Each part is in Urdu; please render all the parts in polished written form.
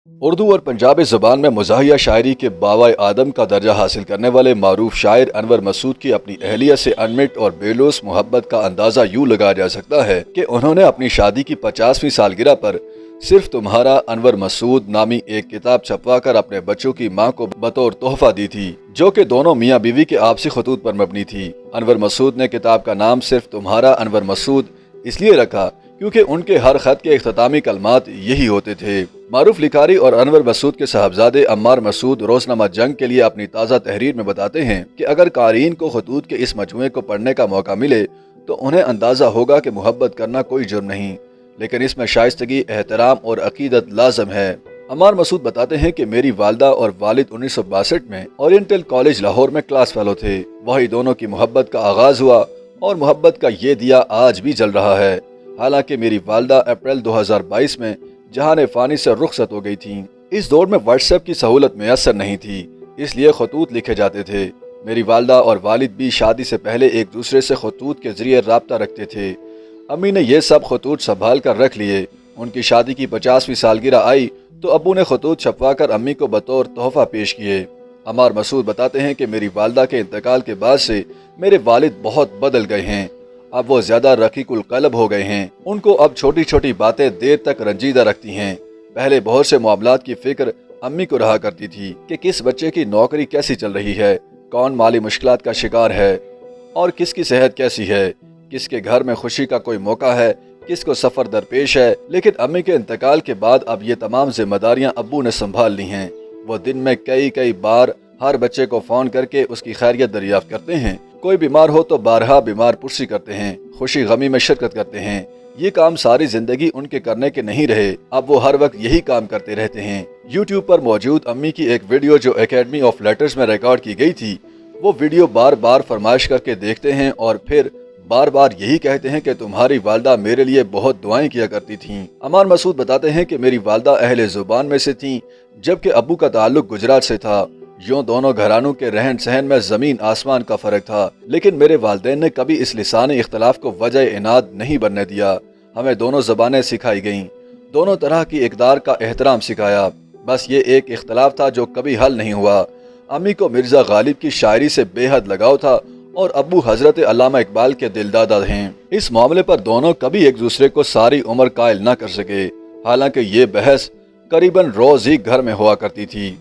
اردو اور پنجابی زبان میں مزاحیہ شاعری کے باوائے آدم کا درجہ حاصل کرنے والے معروف شاعر انور مسعود کی اپنی اہلیہ سے انمٹ اور بے لوث محبت کا اندازہ یوں لگایا جا سکتا ہے کہ انہوں نے اپنی شادی کی 50ویں سالگرہ پر صرف تمہارا انور مسعود نامی ایک کتاب چھپوا کر اپنے بچوں کی ماں کو بطور تحفہ دی تھی، جو کہ دونوں میاں بیوی کے آپسی خطوط پر مبنی تھی۔ انور مسعود نے کتاب کا نام صرف تمہارا انور مسعود اس لیے رکھا کیونکہ ان کے ہر خط کے اختتامی کلمات یہی ہوتے تھے۔ معروف لکھاری اور انور مسعود کے صاحبزادے عمار مسعود روزنامہ جنگ کے لیے اپنی تازہ تحریر میں بتاتے ہیں کہ اگر قارئین کو خطوط کے اس مجموعے کو پڑھنے کا موقع ملے تو انہیں اندازہ ہوگا کہ محبت کرنا کوئی جرم نہیں، لیکن اس میں شائستگی، احترام اور عقیدت لازم ہے۔ عمار مسعود بتاتے ہیں کہ میری والدہ اور والد 1962 میں اورینٹل کالج لاہور میں کلاس فیلو تھے، وہی دونوں کی محبت کا آغاز ہوا اور محبت کا یہ دیا آج بھی جل رہا ہے۔ حالانکہ میری والدہ اپریل 2022 میں جہان فانی سے رخصت ہو گئی تھیں۔ اس دور میں واٹس ایپ کی سہولت میسر نہیں تھی، اس لیے خطوط لکھے جاتے تھے۔ میری والدہ اور والد بھی شادی سے پہلے ایک دوسرے سے خطوط کے ذریعے رابطہ رکھتے تھے۔ امی نے یہ سب خطوط سنبھال کر رکھ لیے۔ ان کی شادی کی 50ویں سالگرہ آئی تو ابو نے خطوط چھپوا کر امی کو بطور تحفہ پیش کیے۔ عمار مسعود بتاتے ہیں کہ میری والدہ کے انتقال کے بعد سے میرے والد بہت بدل گئے ہیں، اب وہ زیادہ رقیق القلب ہو گئے ہیں۔ ان کو اب چھوٹی چھوٹی باتیں دیر تک رنجیدہ رکھتی ہیں۔ پہلے بہت سے معاملات کی فکر امی کو رہا کرتی تھی کہ کس بچے کی نوکری کیسی چل رہی ہے، کون مالی مشکلات کا شکار ہے اور کس کی صحت کیسی ہے، کس کے گھر میں خوشی کا کوئی موقع ہے، کس کو سفر درپیش ہے۔ لیکن امی کے انتقال کے بعد اب یہ تمام ذمہ داریاں ابو نے سنبھال لی ہیں۔ وہ دن میں کئی بار ہر بچے کو فون کر کے اس کی خیریت دریافت کرتے ہیں۔ کوئی بیمار ہو تو بارہا بیمار پرسی کرتے ہیں، خوشی غمی میں شرکت کرتے ہیں۔ یہ کام ساری زندگی ان کے کرنے کے نہیں رہے، اب وہ ہر وقت یہی کام کرتے رہتے ہیں۔ یوٹیوب پر موجود امی کی ایک ویڈیو جو اکیڈمی آف لیٹرز میں ریکارڈ کی گئی تھی، وہ ویڈیو بار بار فرمائش کر کے دیکھتے ہیں اور پھر بار بار یہی کہتے ہیں کہ تمہاری والدہ میرے لیے بہت دعائیں کیا کرتی تھیں۔ عمار مسعود بتاتے ہیں کہ میری والدہ اہل زبان میں سے تھیں، جبکہ ابو کا تعلق گجرات سے تھا۔ یوں دونوں گھرانوں کے رہن سہن میں زمین آسمان کا فرق تھا، لیکن میرے والدین نے کبھی اس لسانی اختلاف کو وجہ اناد نہیں بننے دیا۔ ہمیں دونوں زبانیں سکھائی گئیں، دونوں طرح کی اقدار کا احترام سکھایا۔ بس یہ ایک اختلاف تھا جو کبھی حل نہیں ہوا۔ امی کو مرزا غالب کی شاعری سے بے حد لگاؤ تھا اور ابو حضرت علامہ اقبال کے دلدادہ ہیں۔ اس معاملے پر دونوں کبھی ایک دوسرے کو ساری عمر قائل نہ کر سکے، حالانکہ یہ بحث قریباً روز ہی گھر میں ہوا کرتی تھی۔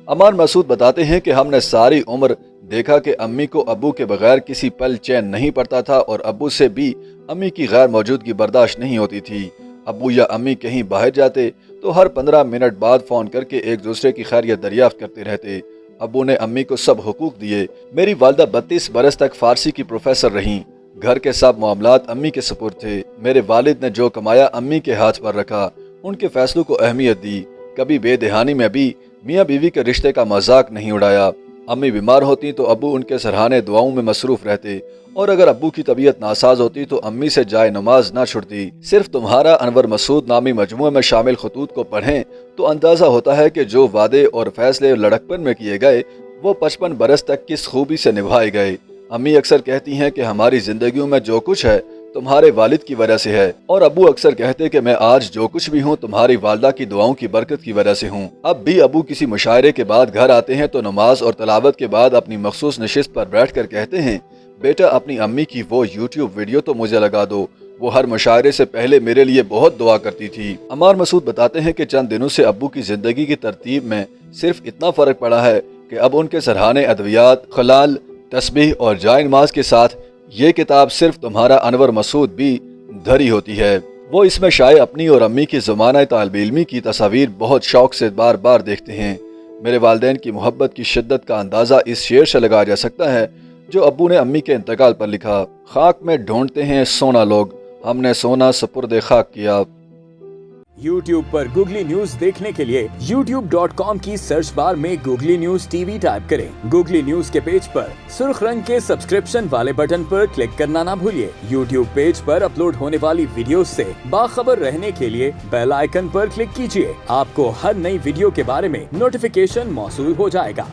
عمار مسعود بتاتے ہیں کہ ہم نے ساری عمر دیکھا کہ امی کو ابو کے بغیر کسی پل چین نہیں پڑتا تھا اور ابو سے بھی امی کی غیر موجودگی برداشت نہیں ہوتی تھی۔ ابو یا امی کہیں باہر جاتے تو ہر 15 منٹ بعد فون کر کے ایک دوسرے کی خیریت دریافت کرتے رہتے۔ ابو نے امی کو سب حقوق دیے۔ میری والدہ 32 برس تک فارسی کی پروفیسر رہیں۔ گھر کے سب معاملات امی کے سپرد تھے۔ میرے والد نے جو کمایا امی کے ہاتھ پر رکھا، ان کے فیصلوں کو اہمیت دی۔ کبھی بے دہانی میں بھی میاں بیوی کے رشتے کا مذاق نہیں اڑایا۔ امی بیمار ہوتی تو ابو ان کے سرہانے دعاؤں میں مصروف رہتے، اور اگر ابو کی طبیعت ناساز ہوتی تو امی سے جائے نماز نہ چھڑتی۔ صرف تمہارا انور مسعود نامی مجموعے میں شامل خطوط کو پڑھیں تو اندازہ ہوتا ہے کہ جو وعدے اور فیصلے لڑکپن میں کیے گئے وہ 55 برس تک کس خوبی سے نبھائے گئے۔ امی اکثر کہتی ہیں کہ ہماری زندگیوں میں جو کچھ ہے تمہارے والد کی وجہ سے ہے، اور ابو اکثر کہتے کہ میں آج جو کچھ بھی ہوں تمہاری والدہ کی دعاؤں کی برکت کی وجہ سے ہوں۔ اب بھی ابو کسی مشاعرے کے بعد گھر آتے ہیں تو نماز اور تلاوت کے بعد اپنی مخصوص نشست پر بیٹھ کر کہتے ہیں، بیٹا اپنی امی کی وہ یوٹیوب ویڈیو تو مجھے لگا دو، وہ ہر مشاعرے سے پہلے میرے لیے بہت دعا کرتی تھی۔ عمار مسعود بتاتے ہیں کہ چند دنوں سے ابو کی زندگی کی ترتیب میں صرف اتنا فرق پڑا ہے کہ اب ان کے سرہانے ادویات، خلال، تسبیح اور جائے نماز کے ساتھ یہ کتاب صرف تمہارا انور مسعود بھی دھری ہوتی ہے۔ وہ اس میں شائع اپنی اور امی کی زمانہ طالب علمی کی تصاویر بہت شوق سے بار بار دیکھتے ہیں۔ میرے والدین کی محبت کی شدت کا اندازہ اس شعر سے لگایا جا سکتا ہے جو ابو نے امی کے انتقال پر لکھا، خاک میں ڈھونڈتے ہیں سونا لوگ، ہم نے سونا سپرد خاک کیا۔ یوٹیوب پر گوگلی نیوز دیکھنے کے لیے youtube.com کی سرچ بار میں googly news T V type کریں۔ گوگلی نیوز کے پیج پر سرخ رنگ کے سبسکرپشن والے بٹن پر کلک کرنا نہ بھولیے۔ یوٹیوب پیج پر اپلوڈ ہونے والی ویڈیوز سے باخبر رہنے کے لیے بیل آئیکن پر کلک کیجیے۔ آپ کو ہر نئی ویڈیو کے بارے میں نوٹیفیکیشن موصول ہو جائے گا۔